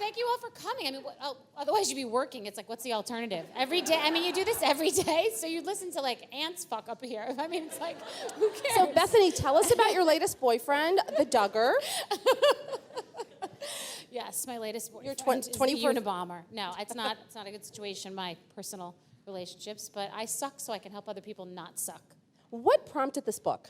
thank you all for coming. I mean, otherwise you'd be working. It's like, what's the alternative? Every day. I mean, you do this every day, so you listen to like ants fuck up here. I mean, it's like, who cares? So Bethenny, tell us about your latest boyfriend, the Duggar. Yes, my latest boyfriend. You're is the Unabomber. No, it's not. It's not a good situation. My personal relationships, but I suck, so I can help other people not suck. What prompted this book?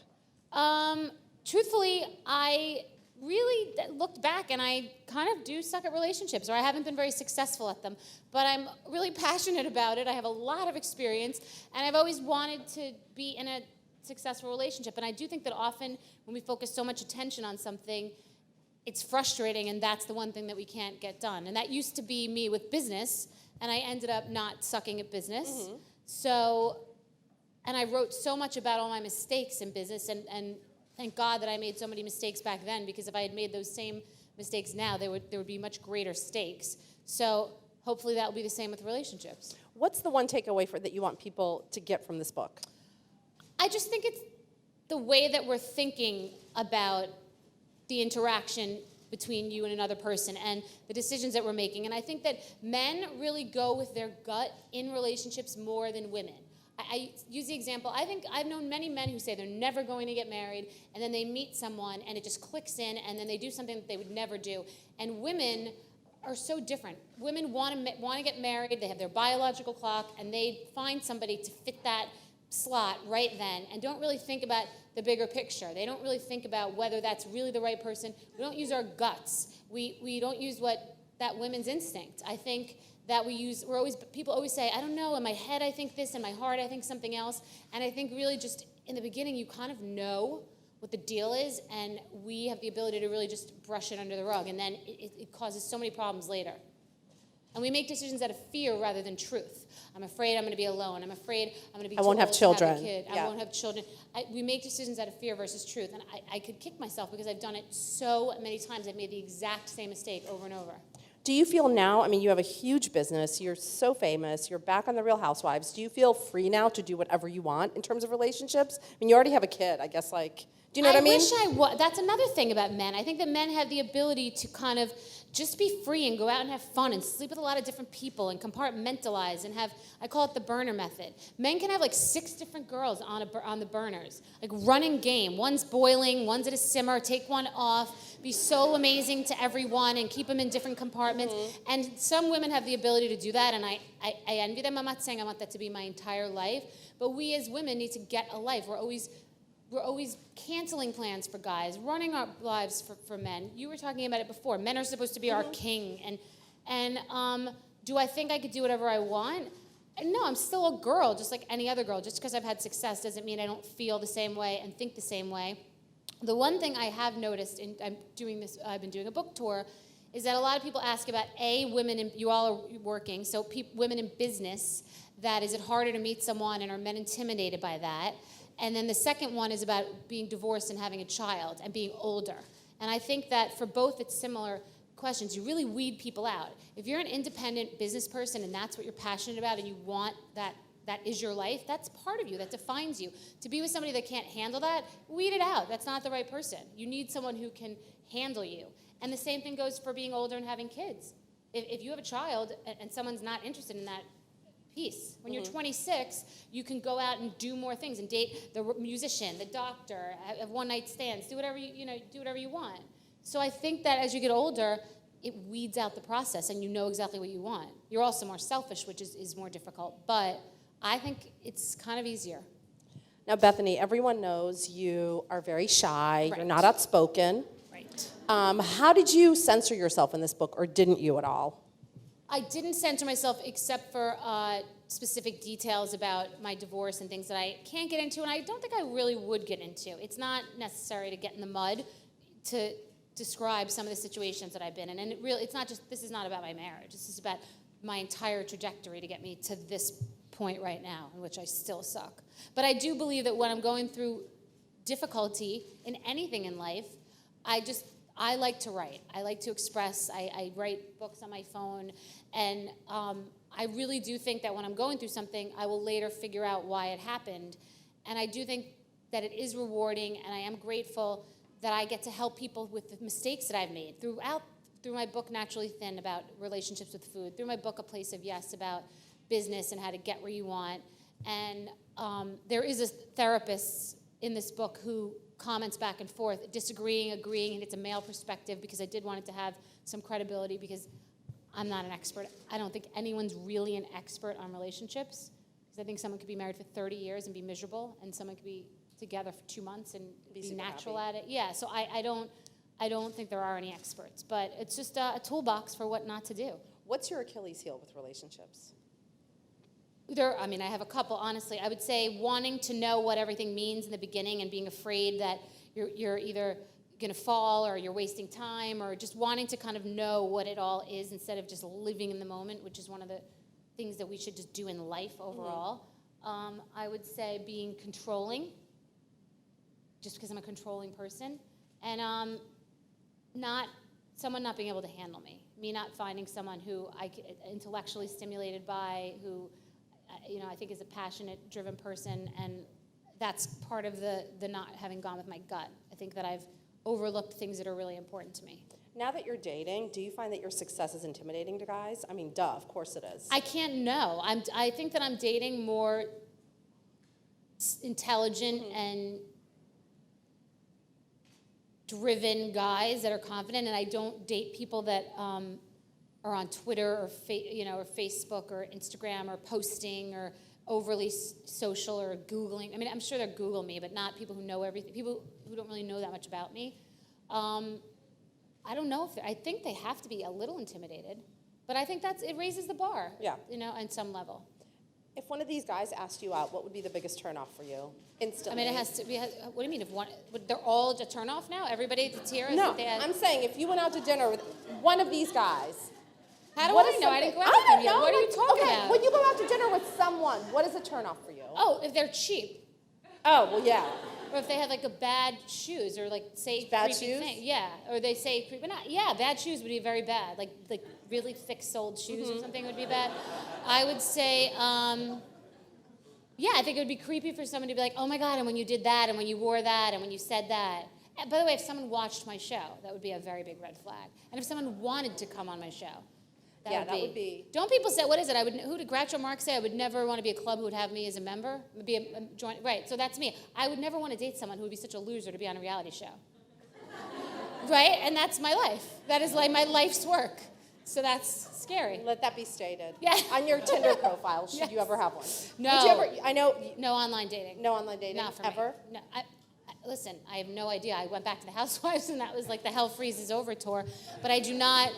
Truthfully, I really looked back and I kind of do suck at relationships, or I haven't been very successful at them, but I'm really passionate about it. I have a lot of experience, and I've always wanted to be in a successful relationship. And I do think that often when we focus so much attention on something, it's frustrating, and that's the one thing that we can't get done. And that used to be me with business, and I ended up not sucking at business. Mm-hmm. So, and I wrote so much about all my mistakes in business, and thank God that I made so many mistakes back then, because if I had made those same mistakes now, there would be much greater stakes. So hopefully that will be the same with relationships. What's the one takeaway that you want people to get from this book? I just think it's the way that we're thinking about the interaction between you and another person and the decisions that we're making. And I think that men really go with their gut in relationships more than women. I use the example, I think I've known many men who say they're never going to get married, and then they meet someone and it just clicks in, and then they do something that they would never do. And women are so different. Women want to get married, they have their biological clock, and they find somebody to fit that slot right then, and don't really think about the bigger picture. They don't really think about whether that's really the right person. We don't use our guts. We don't use that women's instinct. I think that people always say, I don't know, in my head I think this, in my heart I think something else. And I think really just in the beginning you kind of know what the deal is, and we have the ability to really just brush it under the rug, and then it causes so many problems later. And we make decisions out of fear rather than truth. I'm afraid I'm going to be alone. I'm afraid I'm going to be too old to have a kid. I won't have children. We make decisions out of fear versus truth. And I could kick myself because I've done it so many times. I've made the exact same mistake over and over. Do you feel now, I mean, you have a huge business, you're so famous, you're back on The Real Housewives. Do you feel free now to do whatever you want in terms of relationships? I mean, you already have a kid, I guess, like, do you know what I mean? I wish I was. That's another thing about men. I think that men have the ability to kind of just be free and go out and have fun and sleep with a lot of different people and compartmentalize and have, I call it the burner method. Men can have like 6 different girls on the burners, like running game. One's boiling, one's at a simmer, take one off, be so amazing to everyone and keep them in different compartments. Mm-hmm. And some women have the ability to do that, and I envy them. I'm not saying I want that to be my entire life, but we as women need to get a life. We're always canceling plans for guys, running our lives for men. You were talking about it before. Men are supposed to be our king. And do I think I could do whatever I want? No, I'm still a girl, just like any other girl. Just because I've had success doesn't mean I don't feel the same way and think the same way. The one thing I have noticed, and I've been doing a book tour, is that a lot of people ask about, women, you all are working, so women in business, that is it harder to meet someone, and are men intimidated by that? And then the second one is about being divorced and having a child and being older. And I think that for both it's similar questions. You really weed people out. If you're an independent business person and that's what you're passionate about and you want that is your life, that's part of you, that defines you. To be with somebody that can't handle that, weed it out. That's not the right person. You need someone who can handle you. And the same thing goes for being older and having kids. If you have a child and someone's not interested in that piece. When you're 26, you can go out and do more things and date the musician, the doctor, have one-night stands, do whatever you want. So I think that as you get older, it weeds out the process and you know exactly what you want. You're also more selfish, which is more difficult, but I think it's kind of easier. Now, Bethenny, everyone knows you are very shy. Right. You're not outspoken. Right. How did you censor yourself in this book, or didn't you at all? I didn't censor myself except for specific details about my divorce and things that I can't get into, and I don't think I really would get into. It's not necessary to get in the mud to describe some of the situations that I've been in. And this is not about my marriage. This is about my entire trajectory to get me to this point right now, in which I still suck. But I do believe that when I'm going through difficulty in anything in life, I like to write. I like to express. I write books on my phone. And I really do think that when I'm going through something, I will later figure out why it happened. And I do think that it is rewarding, and I am grateful that I get to help people with the mistakes that I've made throughout through my book Naturally Thin about relationships with food, through my book A Place of Yes about business and how to get where you want. And there is a therapist in this book who comments back and forth, disagreeing, agreeing, and it's a male perspective because I did want it to have some credibility because I'm not an expert. I don't think anyone's really an expert on relationships because I think someone could be married for 30 years and be miserable, and someone could be together for 2 months and be natural happy. at it. Yeah, so I don't think there are any experts, but it's just a toolbox for what not to do. What's your Achilles heel with relationships? I have a couple, honestly. I would say wanting to know what everything means in the beginning and being afraid that you're either going to fall or you're wasting time, or just wanting to kind of know what it all is instead of just living in the moment, which is one of the things that we should just do in life overall. I would say being controlling, just because I'm a controlling person, and someone not being able to handle me. Me not finding someone who I get intellectually stimulated by, who I think is a passionate, driven person, and that's part of the not having gone with my gut. I think that I've overlooked things that are really important to me. Now that you're dating, do you find that your success is intimidating to guys? I mean, duh, of course it is. I can't know. I think that I'm dating more intelligent and driven guys that are confident, and I don't date people that are on Twitter or or Facebook or Instagram or posting or overly social or Googling. I mean, I'm sure they'll Google me, but not people who know everything, people who don't really know that much about me. I don't know I think they have to be a little intimidated, but I think it raises the bar, Yeah. On some level. If one of these guys asked you out, what would be the biggest turnoff for you? Instantly. I mean, it has to be, what do you mean, they're all a turnoff now? Everybody that's here? No, I'm saying if you went out to dinner with one of these guys. How do I know? I didn't go out with them yet. What are you talking about? When you go out to dinner with someone, what is a turnoff for you? Oh, if they're cheap. Oh, well, yeah. Or if they have like a bad shoes or like say Bad creepy shoes? thing. Yeah. Or they say creepy, bad shoes would be very bad. Like really thick soled shoes or something would be bad. I would say, I think it would be creepy for someone to be like, oh my God, and when you did that, and when you wore that, and when you said that. And by the way, if someone watched my show, that would be a very big red flag. And if someone wanted to come on my show, that would be. Don't people say, what is it? Who did Groucho Marx say? I would never want to be a club who would have me as a member. Right, so that's me. I would never want to date someone who would be such a loser to be on a reality show. Right? And that's my life. That is like my life's work. So that's scary. Let that be stated. Yeah. On your Tinder profile, should you ever have one? No. Would you ever, No online dating. No online dating? Not for ever? me. No. Listen, I have no idea. I went back to the Housewives, and that was like the Hell Freezes Over tour. But I do not.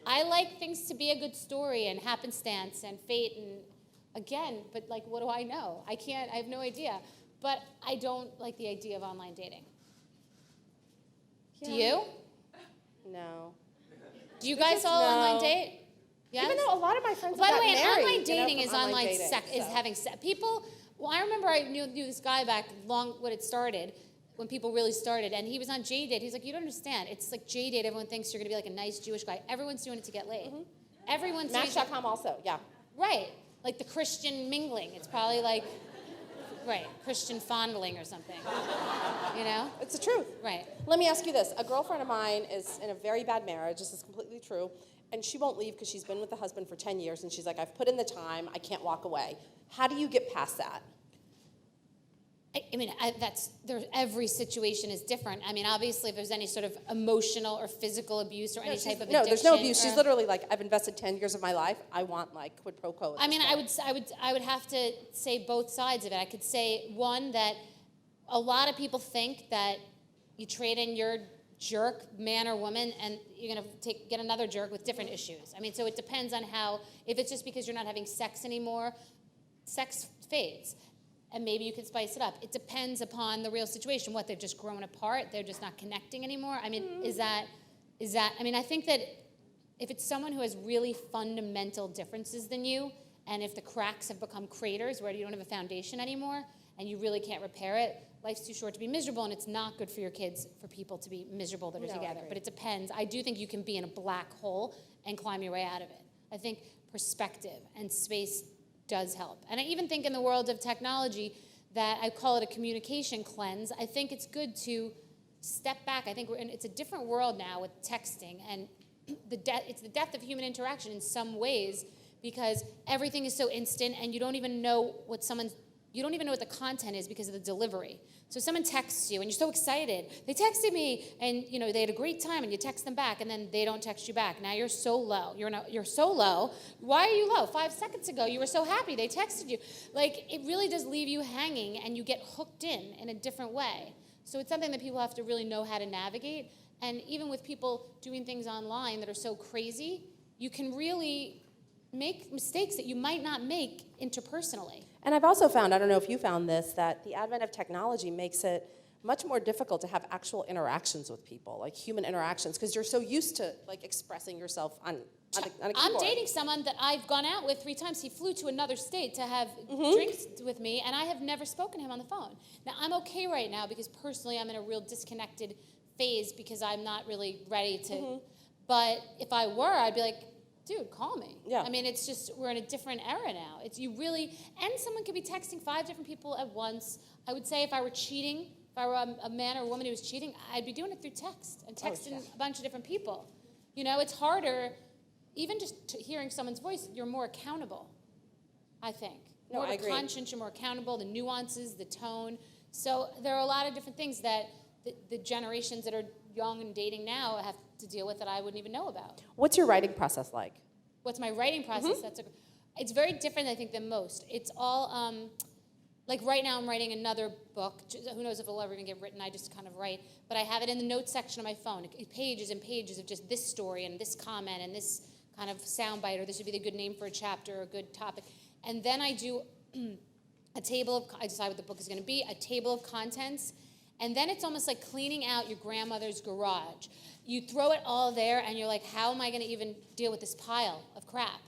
I like things to be a good story and happenstance and fate and again, but like, what do I know? I have no idea. But I don't like the idea of online dating. Yeah. Do you? No. Do you guys all online date? Yes? Even though a lot of my friends By the have way, gotten married, online dating is from online dating, sex, is so. having sex. People, I remember I knew this guy back when it started, when people really started, and he was on J-Date. He's like, you don't understand. It's like J-Date, everyone thinks you're going to be like a nice Jewish guy. Everyone's doing it to get laid. Everyone's doing it. Match.com also, yeah. Right. Like the Christian mingling. It's probably like, right, Christian fondling or something. It's the truth. Right. Let me ask you this. A girlfriend of mine is in a very bad marriage. This is completely true. And she won't leave because she's been with the husband for 10 years. And she's like, I've put in the time. I can't walk away. How do you get past that? Every situation is different. I mean, obviously, if there's any sort of emotional or physical abuse or any type of addiction. No, there's no abuse. She's literally like, I've invested 10 years of my life. I want like quid pro quo. I mean, I would have to say both sides of it. I could say, one, that a lot of people think that you trade in your jerk, man or woman, and you're going to get another jerk with different issues. I mean, so it depends on if it's just because you're not having sex anymore, sex fades. And maybe you could spice it up. It depends upon the real situation. What, they've just grown apart? They're just not connecting anymore? I mean, is that, I mean, I think that if it's someone who has really fundamental differences than you, and if the cracks have become craters where you don't have a foundation anymore, and you really can't repair it, life's too short to be miserable, and it's not good for your kids for people to be miserable that are together. But it depends. I do think you can be in a black hole and climb your way out of it. I think perspective and space does help. And I even think in the world of technology that I call it a communication cleanse. I think it's good to step back. I think it's a different world now with texting, and it's the death of human interaction in some ways, because everything is so instant, and you don't even know what the content is because of the delivery. So someone texts you and you're so excited. They texted me and they had a great time, and you text them back and then they don't text you back. Now you're so low. You're so low. Why are you low? 5 seconds ago you were so happy. They texted you. Like, it really does leave you hanging, and you get hooked in a different way. So it's something that people have to really know how to navigate. And even with people doing things online that are so crazy, you can really make mistakes that you might not make interpersonally. And I've also found, I don't know if you found this, that the advent of technology makes it much more difficult to have actual interactions with people, like human interactions, because you're so used to like expressing yourself on a keyboard. I'm dating someone that I've gone out with 3 times. He flew to another state to have drinks with me, and I have never spoken to him on the phone. Now, I'm okay right now because personally I'm in a real disconnected phase because I'm not really ready to. But if I were, I'd be like, dude, call me. Yeah. I mean, it's just, we're in a different era now. And someone could be texting 5 different people at once. I would say if I were cheating, if I were a man or a woman who was cheating, I'd be doing it through text and texting a bunch of different people. It's harder, even just hearing someone's voice, you're more accountable, I think. No, more I agree. conscience, you're more accountable, the nuances, the tone. So there are a lot of different things that the generations that are young and dating now have to deal with that I wouldn't even know about. What's your writing process like? What's my writing process? It's very different, I think, than most. It's all, like right now I'm writing another book. Who knows if it'll ever even get written, I just kind of write. But I have it in the notes section of my phone, pages and pages of just this story and this comment and this kind of soundbite, or this would be the good name for a chapter or a good topic. And then I do I decide what the book is going to be, a table of contents. And then it's almost like cleaning out your grandmother's garage. You throw it all there, and you're like, how am I going to even deal with this pile of crap?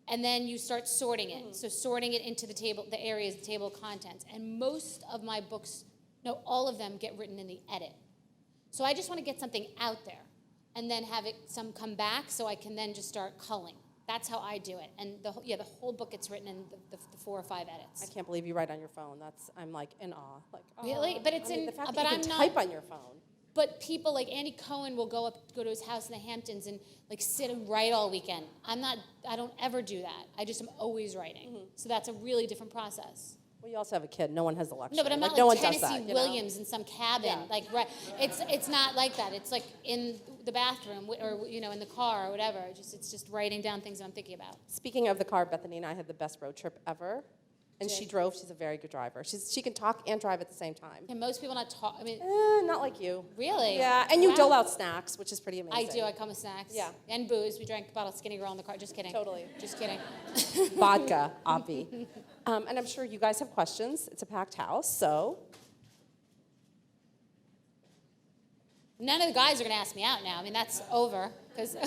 And then you start sorting it. So sorting it into the table of contents. And most of my books, no, all of them get written in the edit. So I just want to get something out there and then have some come back so I can then just start culling. That's how I do it. And the whole book gets written in the 4 or 5 edits. I can't believe you write on your phone. I'm like in awe. Like, really? But it's the fact but that you I'm can not type on your phone. But people like Andy Cohen will go to his house in the Hamptons and like sit and write all weekend. I don't ever do that. I just am always writing. So that's a really different process. Well, you also have a kid. No one has the luxury. No, but I'm not no like one does Tennessee that, Williams in some cabin. Yeah. Like, right? It's not like that. It's like in the bathroom or in the car or whatever. It's just writing down things that I'm thinking about. Speaking of the car, Bethenny and I had the best road trip ever. And she drove. She's a very good driver. She can talk and drive at the same time. Can most people not talk? I mean, not like you. really? Yeah, and you dole out snacks, which is pretty amazing. I do. I come with snacks. Yeah. And booze. We drank a bottle of Skinny Girl in the car. Just kidding. Totally. Just kidding. Vodka, obvi. And I'm sure you guys have questions. It's a packed house, so. None of the guys are going to ask me out now. I mean, that's over.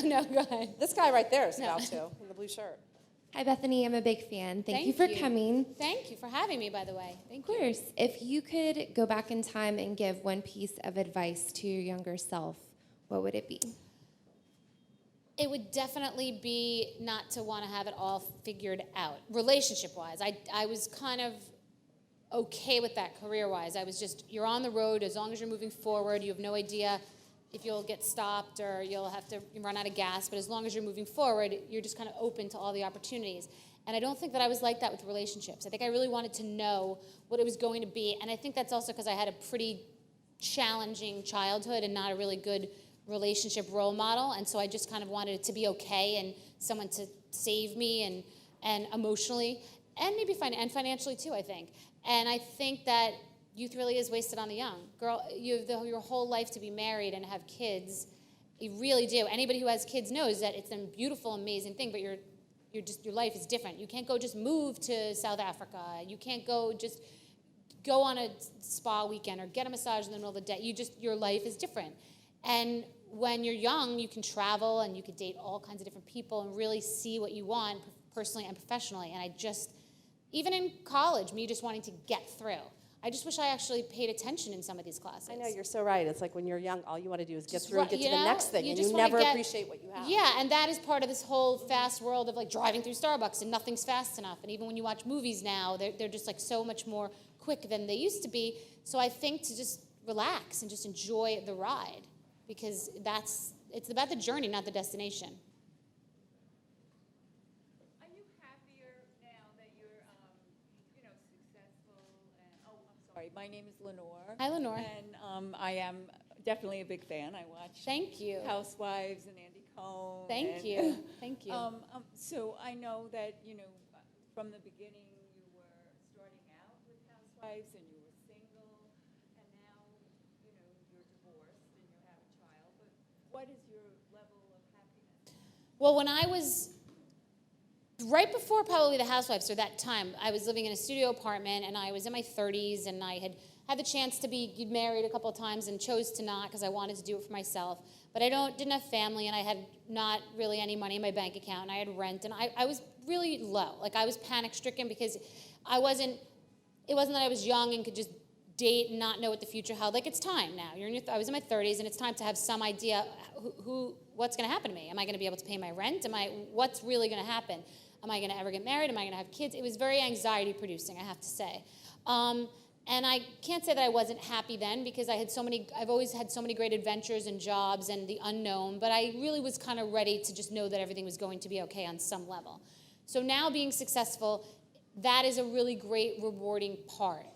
No, go ahead. This guy right there is about to, in the blue shirt. Hi, Bethenny. I'm a big fan. Thank you for coming. Thank you for having me, by the way. Thank you. Of course. If you could go back in time and give one piece of advice to your younger self, what would it be? It would definitely be not to want to have it all figured out, relationship-wise. I was kind of okay with that career-wise. I was just, you're on the road. As long as you're moving forward, you have no idea if you'll get stopped or you'll have to run out of gas. But as long as you're moving forward, you're just kind of open to all the opportunities. And I don't think that I was like that with relationships. I think I really wanted to know what it was going to be. And I think that's also because I had a pretty challenging childhood and not a really good relationship role model. And so I just kind of wanted it to be okay and someone to save me and emotionally and maybe financially too, I think. And I think that youth really is wasted on the young. Girl, you have your whole life to be married and have kids. You really do. Anybody who has kids knows that it's a beautiful, amazing thing, but your life is different. You can't go just move to South Africa. You can't just go on a spa weekend or get a massage in the middle of the day. Your life is different. And when you're young, you can travel and you can date all kinds of different people and really see what you want personally and professionally. And even in college, me just wanting to get through. I just wish I actually paid attention in some of these classes. I know, you're so right. It's like when you're young, all you want to do is get through and get to the next thing, and just you wanna never appreciate what you have. Yeah, and that is part of this whole fast world of like driving through Starbucks and nothing's fast enough. And even when you watch movies now, they're just like so much more quick than they used to be. So I think to just relax and just enjoy the ride, because it's about the journey, not the destination. Are you happier now that you're, successful? And I'm sorry. My name is Lenore. Hi, Lenore. And I am definitely a big fan. I watch Thank you. Housewives and Andy Cohen. Thank you. Thank you. So I know that from the beginning you were starting out with Housewives and you were single, and now you're divorced and you have a child. But what is your level of happiness? Well, when I was right before probably the Housewives, or that time, I was living in a studio apartment, and I was in my 30s, and I had the chance to be married a couple of times and chose to not because I wanted to do it for myself. But I didn't have family, and I had not really any money in my bank account, and I had rent, and I was really low. Like, I was panic-stricken because it wasn't that I was young and could just date and not know what the future held. Like, it's time now. I was in my 30s, and it's time to have some idea what's going to happen to me. Am I going to be able to pay my rent? What's really going to happen? Am I going to ever get married? Am I going to have kids? It was very anxiety-producing, I have to say. And I can't say that I wasn't happy then, because I've always had so many great adventures and jobs and the unknown, but I really was kind of ready to just know that everything was going to be okay on some level. So now being successful, that is a really great, rewarding part.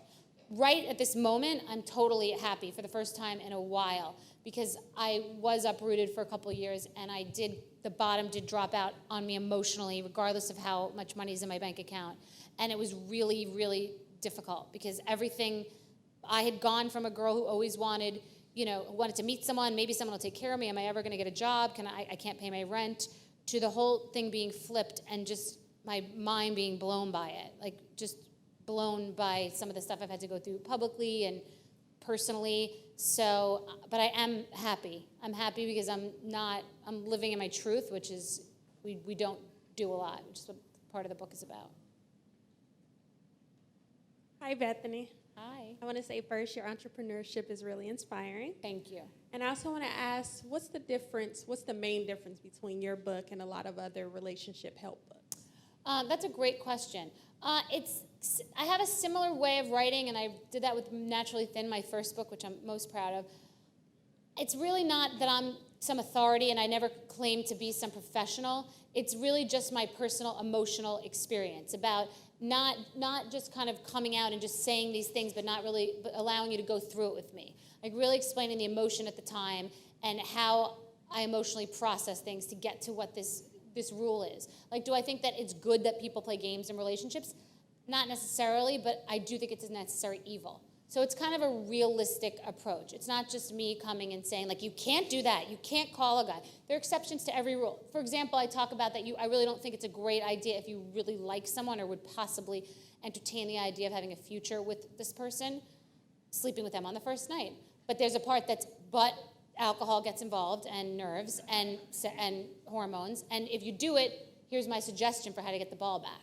Right at this moment, I'm totally happy for the first time in a while, because I was uprooted for a couple of years, and the bottom did drop out on me emotionally, regardless of how much money is in my bank account. And it was really, really difficult, because everything, I had gone from a girl who always wanted to meet someone, maybe someone will take care of me, am I ever going to get a job, I can't pay my rent, to the whole thing being flipped and just my mind being blown by it, like just blown by some of the stuff I've had to go through publicly and personally. So, but I am happy. I'm happy because I'm living in my truth, which is we don't do a lot, which is what part of the book is about. Hi, Bethenny. Hi. I want to say first, your entrepreneurship is really inspiring. Thank you. And I also want to ask, what's the main difference between your book and a lot of other relationship help books? That's a great question. I have a similar way of writing, and I did that with Naturally Thin, my first book, which I'm most proud of. It's really not that I'm some authority, and I never claim to be some professional. It's really just my personal emotional experience about not just kind of coming out and just saying these things, but allowing you to go through it with me. Like, really explaining the emotion at the time and how I emotionally process things to get to what this rule is. Like, do I think that it's good that people play games in relationships? Not necessarily, but I do think it's a necessary evil. So it's kind of a realistic approach. It's not just me coming and saying, like, you can't do that. You can't call a guy. There are exceptions to every rule. For example, I talk about that I really don't think it's a great idea if you really like someone or would possibly entertain the idea of having a future with this person, sleeping with them on the first night. But there's a part but alcohol gets involved, and nerves and hormones. And if you do it, here's my suggestion for how to get the ball back.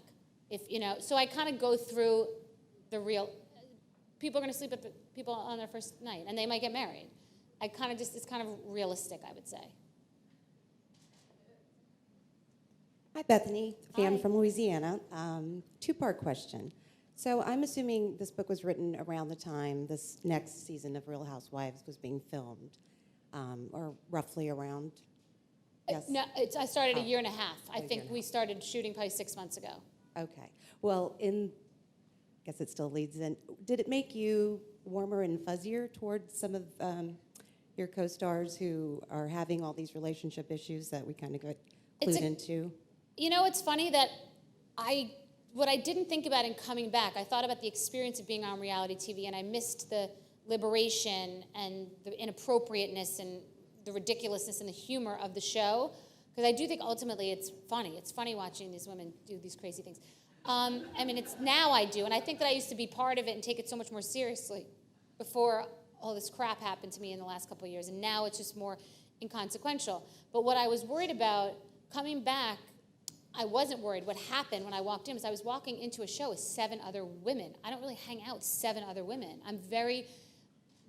So I kind of go through the real. People are going to sleep with people on their first night, and they might get married. It's kind of realistic, I would say. Hi, Bethenny. Fan Hi. from Louisiana. Two-part question. So I'm assuming this book was written around the time this next season of Real Housewives was being filmed, or roughly around. Yes. No, I started a year and a half. I A year think and a we half. started shooting probably 6 months ago. Okay. Well, I guess it still leads in. Did it make you warmer and fuzzier towards some of your co-stars who are having all these relationship issues that we kind of got clued into? It's funny that what I didn't think about in coming back, I thought about the experience of being on reality TV, and I missed the liberation and the inappropriateness and the ridiculousness and the humor of the show, because I do think ultimately it's funny. It's funny watching these women do these crazy things. Now I do, and I think that I used to be part of it and take it so much more seriously before all this crap happened to me in the last couple of years, and now it's just more inconsequential. But what I was worried about coming back, I wasn't worried. What happened when I walked in was I was walking into a show with 7 other women. I don't really hang out with 7 other women. I'm very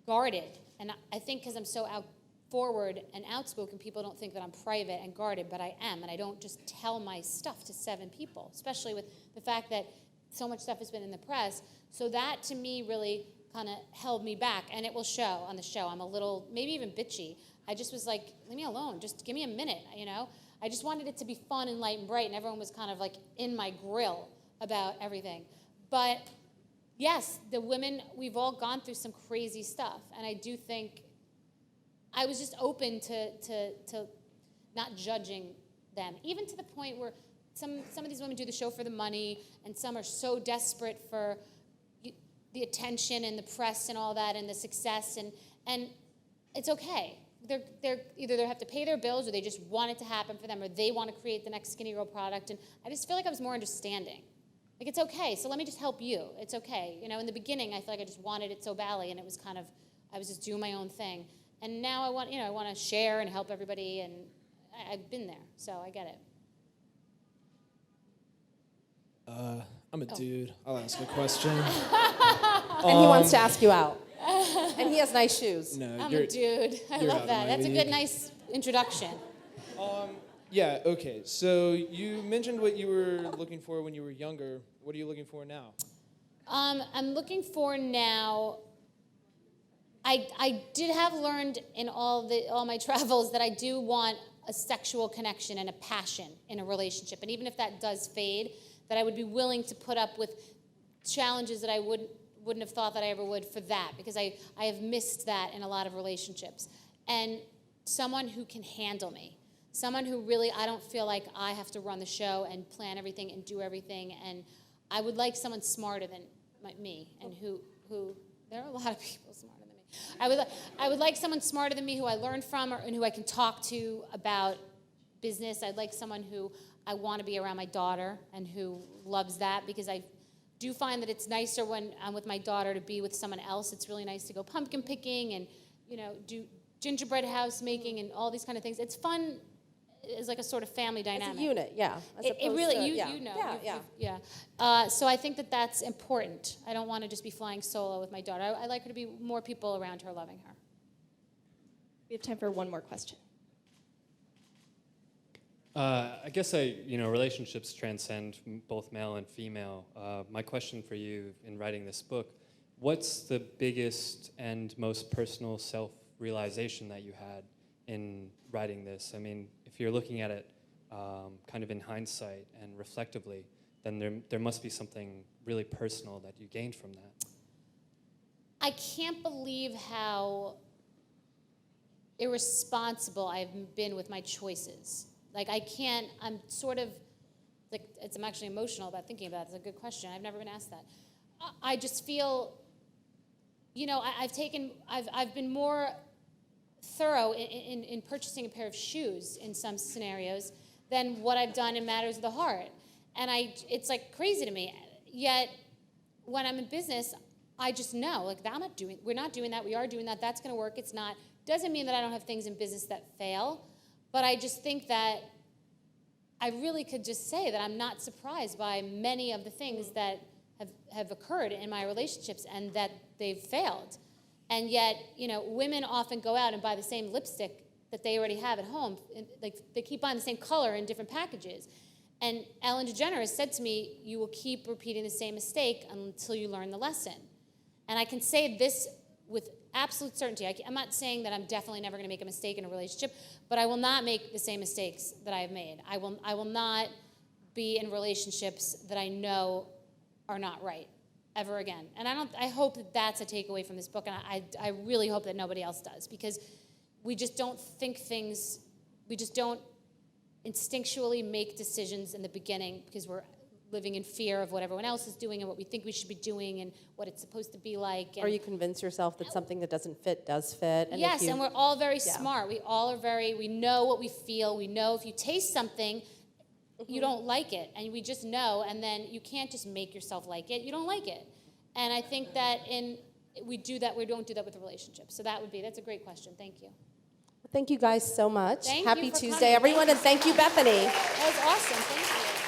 guarded, and I think because I'm so forward and outspoken, people don't think that I'm private and guarded, but I am, and I don't just tell my stuff to 7 people, especially with the fact that so much stuff has been in the press. So that, to me, really kind of held me back, and it will show on the show. I'm a little, maybe even bitchy. I just was like, leave me alone. Just give me a minute, you know? I just wanted it to be fun and light and bright, and everyone was kind of like in my grill about everything. But yes, the women, we've all gone through some crazy stuff, and I do think I was just open to not judging them, even to the point where some of these women do the show for the money, and some are so desperate for the attention and the press and all that and the success, and it's okay. They're either they have to pay their bills, or they just want it to happen for them, or they want to create the next Skinny Girl product. And I just feel like I was more understanding. Like, it's okay, so let me just help you. It's okay. You know, in the beginning, I feel like I just wanted it so badly, and it was kind of, I was just doing my own thing. And now I want to share and help everybody, and I've been there, so I get it. I'm a dude. I'll ask a question. And he wants to ask you out. And he has nice shoes. No, I'm a dude. I you're out love of that. my That's a league. good, nice introduction. Yeah, okay. So you mentioned what you were looking for when you were younger. What are you looking for now? I'm looking for now. I did have learned in all my travels that I do want a sexual connection and a passion in a relationship, and even if that does fade, that I would be willing to put up with challenges that I wouldn't have thought that I ever would for that, because I have missed that in a lot of relationships. And someone who can handle me, someone who really, I don't feel like I have to run the show and plan everything and do everything, and I would like someone smarter than me, and who there are a lot of people smarter than me. I would like someone smarter than me who I learned from, and who I can talk to about business. I'd like someone who I want to be around my daughter and who loves that, because I do find that it's nicer when I'm with my daughter to be with someone else. It's really nice to go pumpkin picking and, do gingerbread house making and all these kind of things. It's fun. It's like a sort of family dynamic. It's a unit, yeah. It really, to, you know. Yeah. So I think that that's important. I don't want to just be flying solo with my daughter. I like her to be more people around her loving her. We have time for one more question. I guess relationships transcend both male and female. My question for you in writing this book, what's the biggest and most personal self-realization that you had in writing this? I mean, if you're looking at it kind of in hindsight and reflectively, then there must be something really personal that you gained from that. I can't believe how irresponsible I've been with my choices. Like, I'm sort of, I'm actually emotional about thinking about it. It's a good question. I've never been asked that. I just feel, I've been more thorough in purchasing a pair of shoes in some scenarios than what I've done in matters of the heart. And it's like crazy to me. Yet, when I'm in business, I just know, we're not doing that, we are doing that, that's gonna work, it's not. Doesn't mean that I don't have things in business that fail. But I just think that I really could just say that I'm not surprised by many of the things that have occurred in my relationships and that they've failed. And yet, women often go out and buy the same lipstick that they already have at home. Like, they keep buying the same color in different packages. And Ellen DeGeneres said to me, you will keep repeating the same mistake until you learn the lesson. And I can say this with absolute certainty. I'm not saying that I'm definitely never going to make a mistake in a relationship, but I will not make the same mistakes that I have made. I will not be in relationships that I know are not right ever again. And I hope that that's a takeaway from this book, and I really hope that nobody else does, because we just don't think things, we just don't instinctually make decisions in the beginning because we're living in fear of what everyone else is doing and what we think we should be doing and what it's supposed to be like. And or you convince yourself that something that doesn't fit does fit. And yes, and we're all very Yeah. smart. We all are we know what we feel. We know if you taste something, you don't like it, and we just know, and then you can't just make yourself like it. You don't like it. And I think that we don't do that with relationships. So that's a great question. Thank you. Thank you guys so much. Thank you Happy for Tuesday, coming. everyone, and thank you, Bethenny. That was awesome. Thank you.